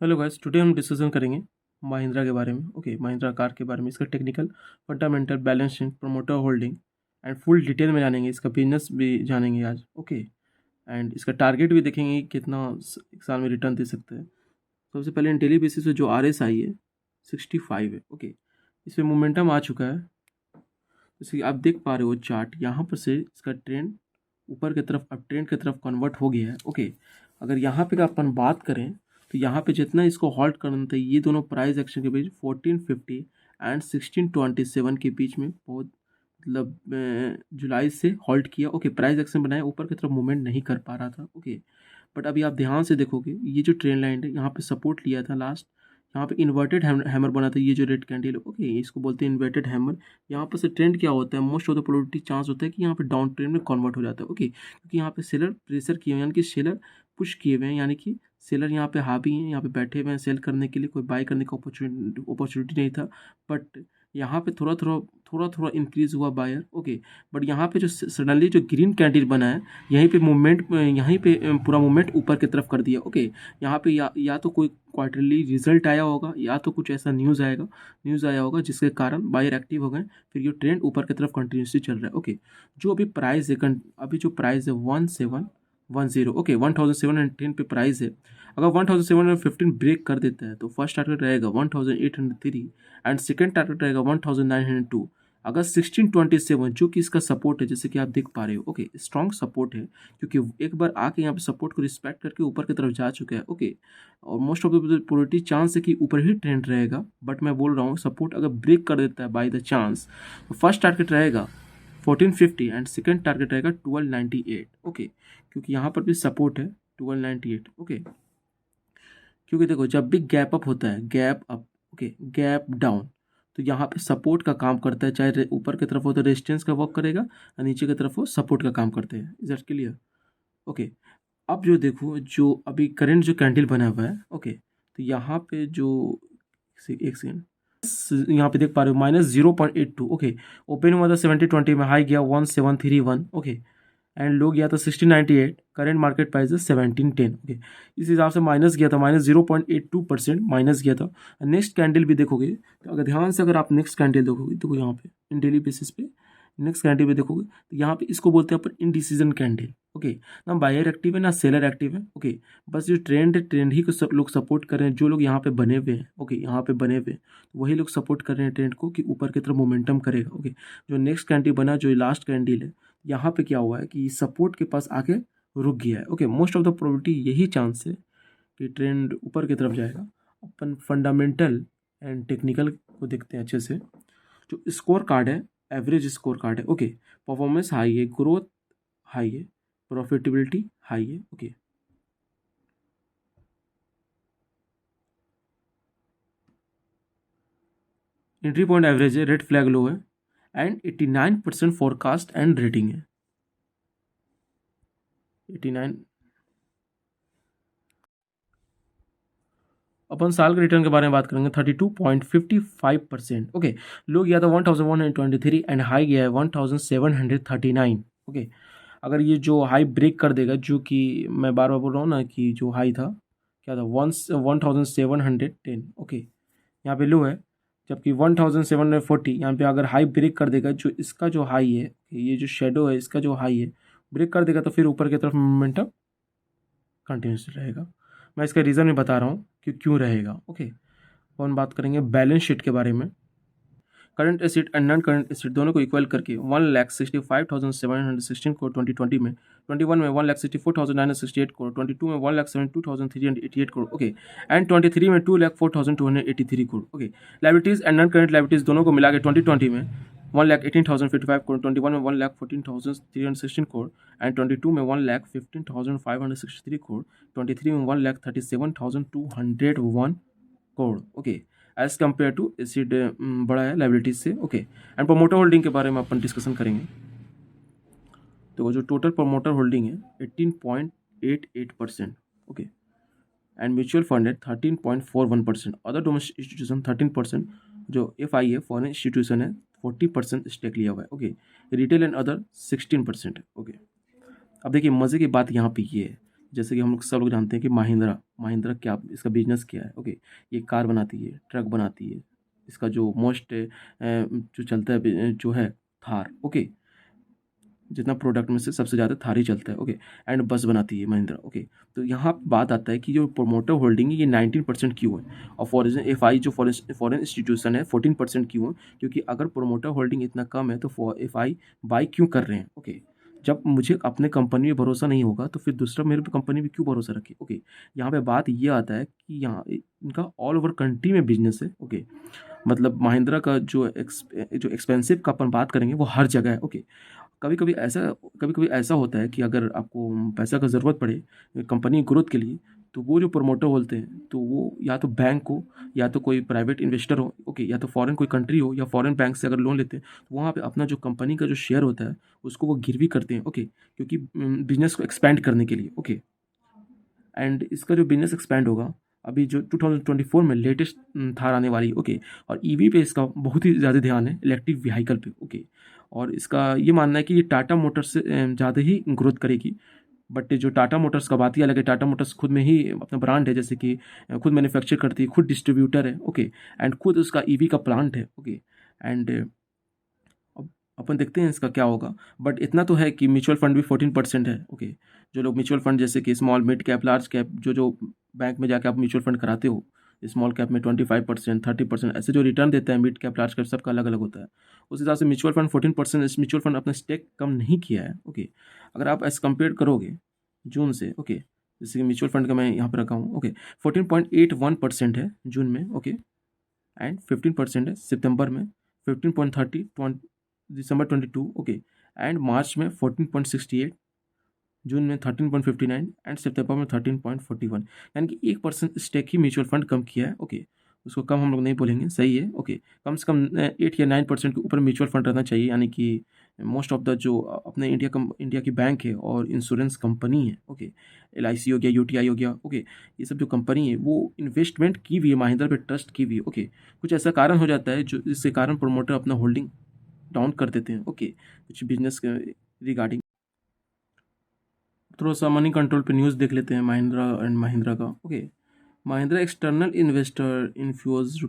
Hello guys, today हम discussion करेंगे महिंद्रा के बारे में। ओके, महिंद्रा कार के बारे में, इसका technical, fundamental, balance sheet, promoter holding and full detail में जानेंगे। इसका बिजनेस भी जानेंगे आज। ओके, एंड इसका टारगेट भी देखेंगे कि कितना एक साल में रिटर्न दे सकते हैं। सबसे पहले डेली बेसिस पे जो RSI है 65 है। ओके, इस पर मोमेंटम आ चुका है। जैसे कि आप देख पा रहे हो चार्ट, यहाँ पर से इसका ट्रेंड ऊपर की तरफ, अब ट्रेंड की तरफ कन्वर्ट हो गया है। ओके, अगर यहाँ पे अपन बात करें तो यहाँ पे जितना इसको हॉल्ट करना था, ये दोनों प्राइस एक्शन के बीच 1450 एंड 1627 के बीच में बहुत मतलब जुलाई से हॉल्ट किया। ओके, प्राइस एक्शन बनाया, ऊपर की तरफ मूवमेंट नहीं कर पा रहा था। ओके, बट अभी आप ध्यान से देखोगे, ये जो ट्रेंड लाइन है यहाँ पे सपोर्ट लिया था लास्ट, यहाँ पे इन्वर्टेड हैमर बना था, ये जो रेड कैंडल। ओके, इसको बोलते हैं इन्वर्टेड हैमर। यहाँ पर से ट्रेंड क्या होता है, most of the probability chance होता है कि यहाँ पे डाउन ट्रेंड में कन्वर्ट हो जाता है। ओके, क्योंकि यहाँ पे सेलर प्रेशर किए हुए हैं, यानी कि सेलर पुश किए हुए हैं, यानी कि सेलर यहाँ पे हावी हैं, यहाँ पे बैठे हुए हैं सेल करने के लिए, कोई बाय करने का अपॉर्चुनिटी नहीं था। बट यहाँ पे थोड़ा इंक्रीज हुआ बायर। ओके, बट यहाँ पे जो सडनली जो ग्रीन कैंडल बना है, यहीं पे मूवमेंट, यहीं पे पूरा मूवमेंट ऊपर की तरफ कर दिया। ओके, यहाँ पे या तो कोई क्वार्टरली रिजल्ट आया होगा, या तो कुछ ऐसा न्यूज़ आया होगा जिसके कारण बायर एक्टिव हो गए, फिर ये ट्रेंड ऊपर की तरफ कंटिन्यूसली चल रहा है। ओके, जो अभी प्राइस है, अभी जो प्राइस है 1710। ओके, 1710 पे प्राइस है। अगर 1715 ब्रेक कर देता है तो फर्स्ट टारगेट रहेगा 1803 एंड सेकेंड टारगेट रहेगा 1902। अगर 1627 जो कि इसका सपोर्ट है, जैसे कि आप देख पा रहे हो, ओके, स्ट्रॉन्ग सपोर्ट है, क्योंकि एक बार आके यहाँ पे सपोर्ट को रिस्पेक्ट करके ऊपर की तरफ जा चुका है। ओके, और most of the probability chance है कि ऊपर ही ट्रेंड रहेगा, बट मैं बोल रहा हूँ सपोर्ट अगर ब्रेक कर देता है बाय द चांस, तो फर्स्ट टारगेट रहेगा 1450 एंड सेकेंड टारगेट रहेगा 1298। ओके, क्योंकि यहाँ पर भी सपोर्ट है 1298। ओके, क्योंकि देखो जब भी गैप अप होता है, gap up, okay, gap down, तो यहाँ पे सपोर्ट का काम करता है। चाहे ऊपर की तरफ हो तो रेजिस्टेंस का वर्क करेगा, और नीचे की तरफ हो सपोर्ट का काम करते हैं। Is that clear? ओके, अब जो देखो, जो अभी करंट जो कैंडल बना हुआ है, ओके, तो यहाँ पे जो एक सेकेंड, यहाँ पे देख पा रहे हो -0.82। ओके, ओपन हुआ था 7020 में, हाई गया 1731। ओके, एंड लो गया था 1698, करेंट मार्केट प्राइस है 1710। ओके, इस हिसाब से माइनस गया था, -0.82% माइनस गया था। नेक्स्ट कैंडल भी देखोगे तो अगर ध्यान से, अगर आप नेक्स्ट कैंडल देखोगे तो यहाँ पे इन डेली बेसिस पे नेक्स्ट कैंडल पे देखोगे तो यहाँ पे इसको बोलते हैं अपन इनडिसीजन कैंडल। ओके, ना बायर एक्टिव है ना सेलर एक्टिव है। ओके, बस जो ट्रेंड है, ट्रेंड ही को सब लोग सपोर्ट कर रहे हैं। जो लोग यहाँ पे बने हुए हैं, ओके, यहाँ पे बने हुए हैं, तो वही लोग सपोर्ट कर रहे हैं ट्रेंड को कि ऊपर की तरफ मोमेंटम करेगा। ओके, जो नेक्स्ट कैंडल बना, जो लास्ट कैंडल है, यहाँ पे क्या हुआ है कि सपोर्ट के पास आके रुक गया है। Okay, most of the probability यही चांस है कि ट्रेंड ऊपर की तरफ जाएगा। अपन फंडामेंटल एंड टेक्निकल को देखते हैं अच्छे से। जो स्कोर कार्ड है, एवरेज स्कोर कार्ड है। ओके, परफॉर्मेंस हाई है, ग्रोथ हाई है, प्रॉफिटेबिलिटी हाई है। ओके, एंट्री पॉइंट एवरेज है, रेड फ्लैग लो है, एंड 89% फोरकास्ट एंड रेटिंग है। 89। अपन साल के रिटर्न के बारे में बात करेंगे, 32.55%। ओके, लो गया था 1123 एंड हाई गया है 1739। ओके, अगर ये जो हाई ब्रेक कर देगा, जो कि मैं बार बार बोल रहा हूँ ना कि जो हाई था क्या था, 1710। ओके, यहाँ पे लो है, जबकि 1740 यहाँ पे अगर हाई ब्रेक कर देगा, जो इसका जो हाई है, ये जो शेडो है इसका जो हाई है, ब्रेक कर देगा, तो फिर ऊपर की तरफ मोमेंटम कंटिन्यूस रहेगा। मैं इसका रीज़न भी बता रहा हूँ कि क्यों रहेगा। ओके, अपन बात करेंगे बैलेंस शीट के बारे में। Current asset and non current asset दोनों को इक्वल करके 1,65,716 करोड़ 2020 में, 21 में 1,64,968 करोड़, 22 में 1,72,388 करोड़। ओके, एंड 23 में 2,04,283 crore. Okay, liabilities and non current liabilities दोनों को मिला के 2020 में 1,18,055 करोड़, 21 में 1,14,316 करोड़, एंड 22 में 1,15,563 करोड़, 23 में 1,37,201 crore. Okay, as compare to asset बड़ा है लाइबिलिटीज से। ओके, एंड प्रोमोटर होल्डिंग के बारे में अपन डिस्कशन करेंगे। तो वो जो टोटल प्रोमोटर होल्डिंग है 18.88%। ओके, एंड म्यूचुअल फंड है 13.41%। Other domestic institution 13%। जो FI है, फॉरेन इंस्टीट्यूशन है, 40% स्टेक लिया हुआ है। ओके, रिटेल एंड अदर 16% है। ओके, अब देखिए मज़े की बात यहाँ पे ये है जैसे कि हम लोग सब लोग जानते हैं कि महिंद्रा क्या, इसका बिजनेस क्या है। ओके, ये कार बनाती है, ट्रक बनाती है, इसका जो मोस्ट जो चलता है जो है थार। ओके, जितना प्रोडक्ट में से सबसे ज़्यादा थार ही चलता है। ओके, एंड बस बनाती है महिंद्रा। ओके, तो यहाँ बात आता है कि जो प्रोमोटर होल्डिंग है ये 19% क्यों है, और फॉरेन एफआई जो फॉरेन इंस्टीट्यूशन है 14% क्यों है, क्योंकि अगर प्रोमोटर होल्डिंग इतना कम है तो एफआई बाई क्यों कर रहे हैं। ओके, जब मुझे अपने कंपनी में भरोसा नहीं होगा तो फिर दूसरा मेरे पे कंपनी में क्यों भरोसा रखे। ओके, यहाँ पे बात ये आता है कि यहाँ इनका ऑल ओवर कंट्री में बिजनेस है। ओके, मतलब महिंद्रा का जो एक्सपेंसिव का अपन बात करेंगे वो हर जगह है। ओके, कभी कभी ऐसा होता है कि अगर आपको पैसा का ज़रूरत पड़े कंपनी ग्रोथ के लिए, तो वो जो प्रमोटर बोलते हैं तो वो या तो बैंक हो, या तो कोई प्राइवेट इन्वेस्टर हो। ओके, या तो फॉरेन कोई कंट्री हो, या फॉरेन बैंक से अगर लोन लेते हैं तो वहाँ पे अपना जो कंपनी का जो शेयर होता है उसको वो गिरवी करते हैं। ओके, क्योंकि बिजनेस को एक्सपैंड करने के लिए। ओके, एंड इसका जो बिजनेस एक्सपैंड होगा, अभी जो 2024 में लेटेस्ट थार आने वाली। ओके, और ईवी पे इसका बहुत ही ज़्यादा ध्यान है, इलेक्ट्रिक व्हीकल पे। ओके, और इसका ये मानना है कि ये टाटा मोटर्स से ज़्यादा ही ग्रोथ करेगी। बट जो टाटा मोटर्स का बात ही अलग है, टाटा मोटर्स खुद में ही अपना ब्रांड है, जैसे कि खुद मैन्युफैक्चर करती है, खुद डिस्ट्रीब्यूटर है। ओके, एंड खुद उसका ईवी का प्लांट है। ओके, एंड अब अपन देखते हैं इसका क्या होगा। बट इतना तो है कि म्यूचुअल फंड भी 14% है। ओके, जो लोग म्यूचुअल फंड जैसे कि small mid cap large cap जो बैंक में जाके आप म्यूचुअल फंड कराते हो, स्मॉल कैप में 25%, 30% ऐसे जो रिटर्न देता है, मिड कैप लार्ज कैप सबका अलग अलग होता है। उस हिसाब से म्यूचुअल फंड 14%, इस म्यूचुअल फंड अपना स्टेक कम नहीं किया है। ओके, अगर आप ऐसे कंपेयर करोगे जून से। ओके, जैसे कि म्यूचुअल फंड का मैं यहाँ पर रखा हूँ। ओके, 14.81% है जून में। ओके, एंड 15% है सितंबर में, 15.30 दिसंबर 22। ओके, एंड मार्च में 14.68, जून में 13.59 एंड सितंबर में 13.41, यानी कि 1% स्टेक ही म्यूचुअल फंड कम किया है। ओके, उसको कम हम लोग नहीं बोलेंगे, सही है। ओके, कम से कम 8 या 9% के ऊपर म्यूचुअल फंड रहना चाहिए, यानी कि मोस्ट ऑफ द जो अपने इंडिया की बैंक है और इंश्योरेंस कंपनी है। ओके, LIC हो गया, UTI हो गया। ओके, ये सब जो कंपनी है वो इन्वेस्टमेंट की हुई है, महिंद्रा पे ट्रस्ट की हुई है। ओके, कुछ ऐसा कारण हो जाता है जो जिसके कारण प्रोमोटर अपना होल्डिंग डाउन कर देते हैं। ओके, कुछ बिजनेस के रिगार्डिंग। थोड़ा सा मनी कंट्रोल पे न्यूज़ देख लेते हैं महिंद्रा एंड महिंद्रा का। Okay, Mahindra external investor infuse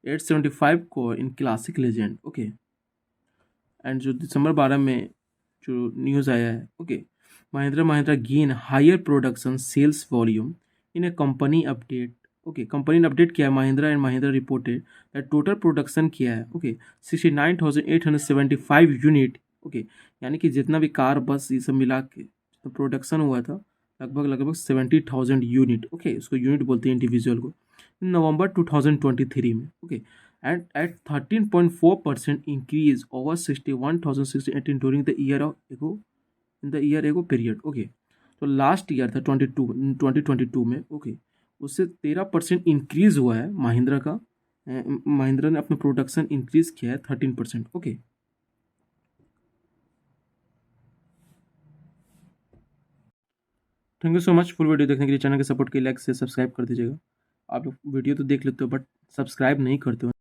₹875 को in classic legend. Okay, and जो दिसंबर 12 में जो न्यूज़ आया है। Okay, Mahindra gain higher production sales volume in a company update. Okay, company ने अपडेट किया है, Mahindra and Mahindra reported that total production किया है। Okay, 69,875 unit. ओके, यानी कि जितना भी कार बस ये सब मिला के तो प्रोडक्शन हुआ था लगभग 70,000 यूनिट। ओके, उसको यूनिट बोलते हैं इंडिविजुअल को, नवंबर 2023 में। Okay, and at 13.4% increase over 61,618 during the year ago period. Okay, तो लास्ट ईयर था 2022 में। ओके, उससे 13% इंक्रीज हुआ है महिंद्रा का। महिंद्रा ने अपना प्रोडक्शन इंक्रीज किया है 13%। Okay, thank you so much full video देखने के लिए। चैनल के सपोर्ट के लिए लाइक से सब्सक्राइब कर दीजिएगा। आप लोग वीडियो तो देख लेते हो बट सब्सक्राइब नहीं करते हो।